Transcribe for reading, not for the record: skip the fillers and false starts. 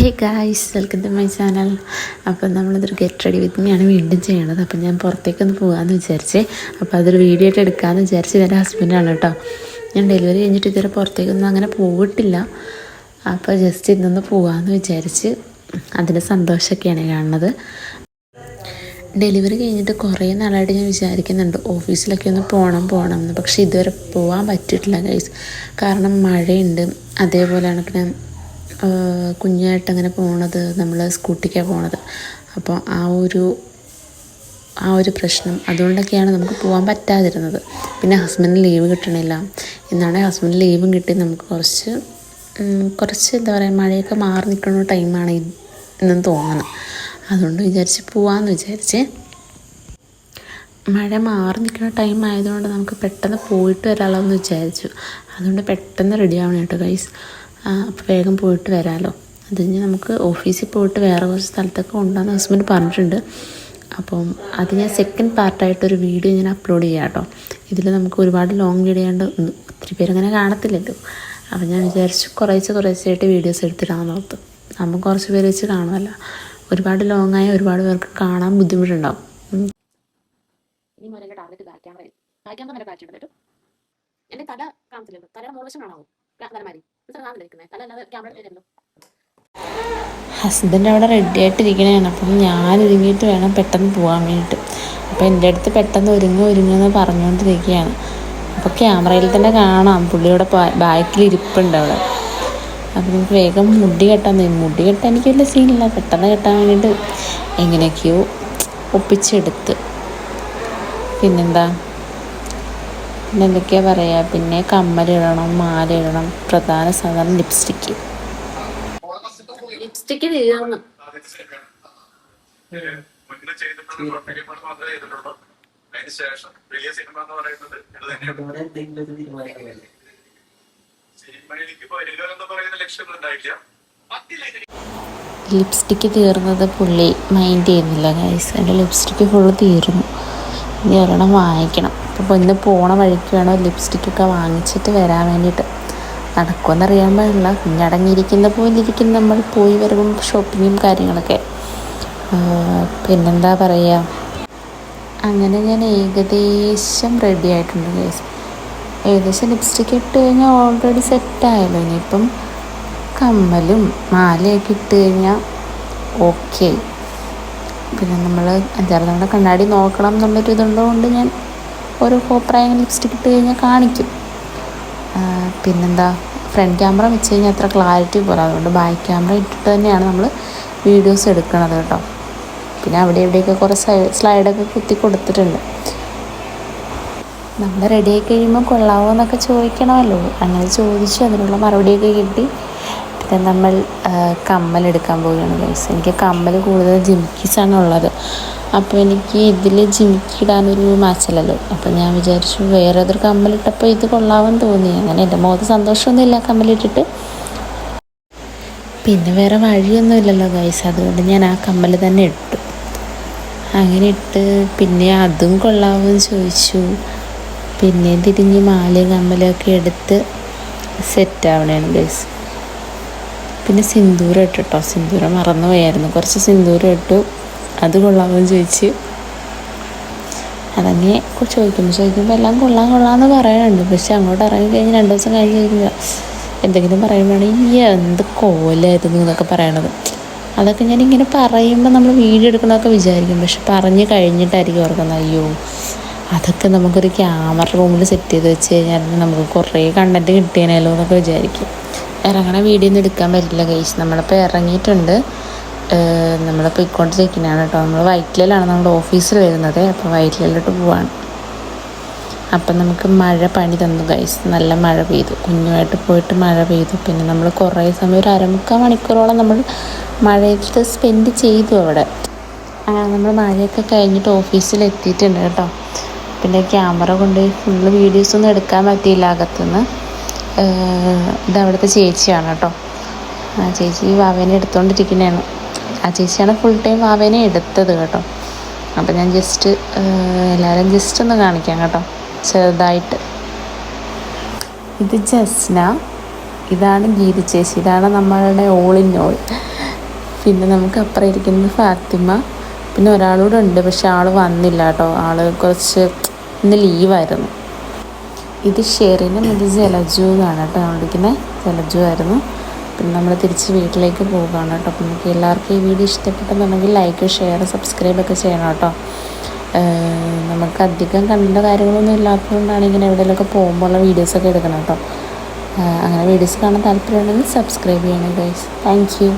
Hey guys, welcome to my channel. അപ്പം നമ്മളിതൊരു get ready with മീയാണ് വീണ്ടും ചെയ്യണത്. അപ്പം ഞാൻ പുറത്തേക്കൊന്ന് പോകാമെന്ന് വിചാരിച്ചേ. അപ്പോൾ അതൊരു വീഡിയോ ആയിട്ട് എടുക്കാമെന്ന് വിചാരിച്ച് ഇതെൻ്റെ ഹസ്ബൻഡാണ് കേട്ടോ. ഞാൻ ഡെലിവറി കഴിഞ്ഞിട്ട് ഇതുവരെ പുറത്തേക്കൊന്നും അങ്ങനെ പോയിട്ടില്ല. അപ്പോൾ ജസ്റ്റ് ഇന്നൊന്ന് പോകാമെന്ന് വിചാരിച്ച് അതിൻ്റെ സന്തോഷമൊക്കെയാണ് കാണുന്നത്. ഡെലിവറി കഴിഞ്ഞിട്ട് കുറേ നാളായിട്ട് ഞാൻ വിചാരിക്കുന്നുണ്ട് ഓഫീസിലൊക്കെ ഒന്ന് പോകണം എന്ന്. പക്ഷേ ഇതുവരെ പോകാൻ പറ്റിയിട്ടില്ല ഗൈസ്. കാരണം മഴയുണ്ട്, അതേപോലെ കണക്കിന് കുഞ്ഞായിട്ടങ്ങനെ പോണത് നമ്മൾ സ്കൂട്ടിക്കാണ് പോണത്. അപ്പോൾ ആ ഒരു പ്രശ്നം അതുകൊണ്ടൊക്കെയാണ് നമുക്ക് പോകാൻ പറ്റാതിരുന്നത്. പിന്നെ ഹസ്ബൻഡിന് ലീവ് കിട്ടണില്ല. എന്നാണെങ്കിൽ ഹസ്ബൻഡിന് ലീവും കിട്ടി നമുക്ക് കുറച്ച് എന്താ പറയുക, മഴയൊക്കെ മാറി നിൽക്കുന്ന ടൈമാണ് എന്നും തോന്നുന്നത്. അതുകൊണ്ട് പോകാമെന്ന് വിചാരിച്ച്. മഴ മാറി നിൽക്കുന്ന ടൈം ആയതുകൊണ്ട് നമുക്ക് പെട്ടെന്ന് പോയിട്ട് വരാമല്ലോ എന്ന് വിചാരിച്ചു. അതുകൊണ്ട് പെട്ടെന്ന് റെഡി ആവണം കേട്ടോ ഗൈസ്. അപ്പോൾ വേഗം പോയിട്ട് വരാമല്ലോ. അത് കഴിഞ്ഞ് നമുക്ക് ഓഫീസിൽ പോയിട്ട് വേറെ കുറച്ച് സ്ഥലത്തൊക്കെ കൊണ്ടുവന്ന് ഹസ്ബൻഡ് പറഞ്ഞിട്ടുണ്ട്. അപ്പം അത് ഞാൻ സെക്കൻഡ് പാർട്ടായിട്ടൊരു വീഡിയോ ഞാൻ അപ്ലോഡ് ചെയ്യാം കേട്ടോ. ഇതിൽ നമുക്ക് ഒരുപാട് ലോങ് വീഡിയോ ഉണ്ട്, ഒത്തിരി പേരങ്ങനെ കാണത്തില്ലല്ലോ. അപ്പോൾ ഞാൻ വിചാരിച്ചു കുറേശ്ശായിട്ട് വീഡിയോസ് എടുത്തിടാമെന്ന് ഓർത്തു. നമ്മൾ കുറച്ച് പേര് വെച്ച് കാണുമല്ലോ. ഒരുപാട് ലോങ്ങായ ഒരുപാട് പേർക്ക് കാണാൻ ബുദ്ധിമുട്ടുണ്ടാവും. ഇനി മുതലേ ടാർഗറ്റ് ബാക്ക് ക്യാമറ നല്ല ബാറ്റ് കേട്ടോ. എൻ്റെ തല കാണത്തില്ലല്ലോ, തലയുടെ മോശം കാണാവോ തലമാരി കാണുന്നിരിക്കുന്നത് തല അല്ലാതെ ക്യാമറ എടുത്തില്ലല്ലോ. ഹസ്ബൻഡ് അവിടെ റെഡി ആയിട്ടിരിക്കണതാണ്. അപ്പം ഞാൻ ഒരുങ്ങിയിട്ട് വേണം പെട്ടെന്ന് പോകാൻ വേണ്ടിയിട്ട്. അപ്പോൾ എൻ്റെ അടുത്ത് പെട്ടെന്ന് ഒരുങ്ങുമെന്ന് പറഞ്ഞുകൊണ്ടിരിക്കുകയാണ്. അപ്പോൾ ക്യാമറയിൽ തന്നെ കാണാം പുള്ളിയുടെ ബാക്കിൽ ഇരിപ്പുണ്ട് അവിടെ. അപ്പോൾ നമുക്ക് വേഗം മുടി കെട്ടാൻ എനിക്ക് വലിയ സീനില്ല. പെട്ടെന്ന് കെട്ടാൻ വേണ്ടിയിട്ട് എങ്ങനെയൊക്കെയോ ഒപ്പിച്ചെടുത്ത്. പിന്നെന്തൊക്കെയാണ് പറയുക, പിന്നെ കമ്മലിടണം, മാല ഇടണം, പ്രധാന സാധനം ലിപ്സ്റ്റിക്ക് തീർന്നു. ലിപ്സ്റ്റിക്ക് തീർന്നത് പുള്ളി മൈൻഡ് ചെയ്യുന്നില്ല ഗൈസ്. എൻ്റെ ലിപ്സ്റ്റിക്ക് ഫുള്ള് തീർന്നു. ഇനി ഒരെണ്ണം വാങ്ങിക്കണം. അപ്പോൾ ഇന്ന് പോണ വഴിക്ക് വേണം ലിപ്സ്റ്റിക്കൊക്കെ വാങ്ങിച്ചിട്ട് വരാൻ വേണ്ടിയിട്ട്. നടക്കുമെന്നറിയാൻ പാടില്ല. പിന്നെ അടങ്ങിയിരിക്കുന്ന പോലെ ഇരിക്കും നമ്മൾ പോയി വരുമ്പം ഷോപ്പിങ്ങും കാര്യങ്ങളൊക്കെ. പിന്നെന്താ പറയുക, അങ്ങനെ ഞാൻ ഏകദേശം റെഡി ആയിട്ടുണ്ട് ഗൈസ്. ഏകദേശം ലിപ്സ്റ്റിക്ക് ഇട്ട് കഴിഞ്ഞാൽ ഓൾറെഡി സെറ്റായല്ലോ. ഇനിയിപ്പം കമ്മലും മാലയൊക്കെ ഇട്ട് കഴിഞ്ഞാൽ ഓക്കെ. പിന്നെ നമ്മൾ 5-6 തവണ കണ്ണാടി നോക്കണം എന്നുള്ളൊരു ഇതുള്ളതുകൊണ്ട് ഞാൻ ഒരു കോപ്പറായ ലിപ്സ്റ്റിക്ക് ഇട്ട് കഴിഞ്ഞാൽ കാണിക്കും. പിന്നെന്താ, ഫ്രണ്ട് ക്യാമറ വെച്ച് കഴിഞ്ഞാൽ അത്ര ക്ലാരിറ്റി പോരാ. അതുകൊണ്ട് ബാക്ക് ക്യാമറ ഇട്ടിട്ട് തന്നെയാണ് നമ്മൾ വീഡിയോസ് എടുക്കണത് കേട്ടോ. പിന്നെ അവിടെ ഇവിടെയൊക്കെ കുറേ സ്ലൈഡൊക്കെ കുത്തി കൊടുത്തിട്ടുണ്ട്. നമ്മൾ റെഡിയായി കഴിയുമ്പോൾ കൊള്ളാമോ എന്നൊക്കെ ചോദിക്കണമല്ലോ. അങ്ങനെ ചോദിച്ചു, അതിനുള്ള മറുപടിയൊക്കെ കിട്ടി. പിന്നെ നമ്മൾ കമ്മലെടുക്കാൻ പോവുകയാണ് ഗൈസ്. എനിക്ക് കമ്മൽ കൂടുതൽ ജിമിക്കീസാണ് ഉള്ളത്. അപ്പോൾ എനിക്ക് ഇതിൽ ജിമിക്കി ഇടാനൊരു മാച്ചല്ലല്ലോ. അപ്പോൾ ഞാൻ വിചാരിച്ചു വേറെ ഏതൊരു കമ്മലിട്ടപ്പോൾ ഇത് കൊള്ളാമെന്ന് തോന്നി. അങ്ങനെ എൻ്റെ മുഖത്ത് സന്തോഷമൊന്നുമില്ല കമ്മലിട്ടിട്ട്. പിന്നെ വേറെ വഴിയൊന്നും ഇല്ലല്ലോ ഗൈസ്. അതുകൊണ്ട് ഞാൻ ആ കമ്മൽ തന്നെ ഇട്ടു. അങ്ങനെ ഇട്ട് പിന്നെ അതും കൊള്ളാമെന്ന് ചോദിച്ചു. പിന്നെ തിരിഞ്ഞ് മാലയും കമ്മലൊക്കെ എടുത്ത് സെറ്റാവണേണ് ഗൈസ്. പിന്നെ സിന്ദൂരം ഇട്ടു കേട്ടോ. സിന്ദൂരം മറന്നു പോയായിരുന്നു. കുറച്ച് സിന്ദൂരം ഇട്ടു. അത് കൊള്ളാമെന്ന് ചോദിച്ച് അതങ്ങനെ ചോദിക്കുമ്പോൾ എല്ലാം കൊള്ളാമെന്ന് പറയാനുണ്ട്. പക്ഷെ അങ്ങോട്ട് ഇറങ്ങി കഴിഞ്ഞ് 2 ദിവസം കഴിഞ്ഞ് കഴിഞ്ഞാൽ എന്തെങ്കിലും പറയുമ്പോഴാണ് ഈ എന്ത് കോലായിരുന്നു എന്നൊക്കെ പറയണത്. അതൊക്കെ ഞാനിങ്ങനെ പറയുമ്പോൾ നമ്മൾ വീഡിയോ എടുക്കണമൊക്കെ വിചാരിക്കും. പക്ഷെ പറഞ്ഞ് കഴിഞ്ഞിട്ടായിരിക്കും ഓർക്കുന്നത്, അയ്യോ അതൊക്കെ നമുക്കൊരു ക്യാമറ റൂമിൽ സെറ്റ് ചെയ്ത് വെച്ച് കഴിഞ്ഞാൽ നമുക്ക് കുറേ കണ്ടൻറ്റ് കിട്ടിയാലോ എന്നൊക്കെ വിചാരിക്കും. ഇറങ്ങണ വീഡിയോ ഒന്നും എടുക്കാൻ പറ്റില്ല ഗൈസ്. നമ്മളിപ്പോൾ ഇറങ്ങിയിട്ടുണ്ട്. നമ്മൾ പോയിക്കൊണ്ടിരിക്കുന്നതാണ് കേട്ടോ. നമ്മൾ വൈറ്റിലാണ് നമ്മുടെ ഓഫീസിൽ വരുന്നത്. അപ്പോൾ വൈറ്റിലോട്ട് പോവാണ്. അപ്പം നമുക്ക് മഴ പണി തന്നു ഗൈസ്. നല്ല മഴ പെയ്തു. കുഞ്ഞുമായിട്ട് പോയിട്ട് മഴ പെയ്തു. പിന്നെ നമ്മൾ കുറേ സമയം ഒരു 1/4 മണിക്കൂറോളം നമ്മൾ മഴയത്ത് സ്പെൻഡ് ചെയ്തു അവിടെ. അങ്ങനെ നമ്മൾ മഴയൊക്കെ കഴിഞ്ഞിട്ട് ഓഫീസിൽ എത്തിയിട്ടുണ്ട് കേട്ടോ. പിന്നെ ക്യാമറ കൊണ്ട് ഫുള്ള് വീഡിയോസൊന്നും എടുക്കാൻ പറ്റിയില്ല അകത്തുനിന്ന്. ഇത് അവിടുത്തെ ചേച്ചിയാണ് കേട്ടോ. ആ ചേച്ചി വാവേനെ എടുത്തുകൊണ്ടിരിക്കുന്നതാണ്. ആ ചേച്ചിയാണ് ഫുൾ ടൈം വാവേനെ എടുത്തത് കേട്ടോ. അപ്പം ഞാൻ എല്ലാവരും ജസ്റ്റ് ഒന്ന് കാണിക്കാം കേട്ടോ, ചെറുതായിട്ട്. ഇത് ജസ്ന, ഇതാണ് ഗീത ചേച്ചി, ഇതാണ് നമ്മളുടെ ഓൾ ഇൻ ഓൾ. പിന്നെ നമുക്ക് അപ്പുറം ഇരിക്കുന്നത് ഫാത്തിമ, പിന്നെ ഒരാളൂടെ ഉണ്ട്, പക്ഷെ ആൾ വന്നില്ല കേട്ടോ. ആൾ കുറച്ച് ഇന്ന് ലീവായിരുന്നു. ഇത് ഷെറിനും ഇത് ജലജു എന്നാണ് കേട്ടോ നമ്മൾ വിളിക്കുന്നത്. ജലജു ആയിരുന്നു. പിന്നെ നമ്മൾ തിരിച്ച് വീട്ടിലേക്ക് പോവുകയാണ് കേട്ടോ. അപ്പം നമുക്ക് എല്ലാവർക്കും ഈ വീഡിയോ ഇഷ്ടപ്പെട്ടെന്നുണ്ടെങ്കിൽ ലൈക്ക്, ഷെയർ, സബ്സ്ക്രൈബൊക്കെ ചെയ്യണം കേട്ടോ. നമുക്ക് അധികം കണ്ട കാര്യങ്ങളൊന്നും ഇല്ലാത്തതുകൊണ്ടാണ് ഇങ്ങനെ എവിടെയെങ്കിലുമൊക്കെ പോകുമ്പോഴുള്ള വീഡിയോസൊക്കെ എടുക്കണം കേട്ടോ. അങ്ങനെ വീഡിയോസ് കാണാൻ താല്പര്യമുണ്ടെങ്കിൽ സബ്സ്ക്രൈബ് ചെയ്യണം ഗൈസ്. Thank you.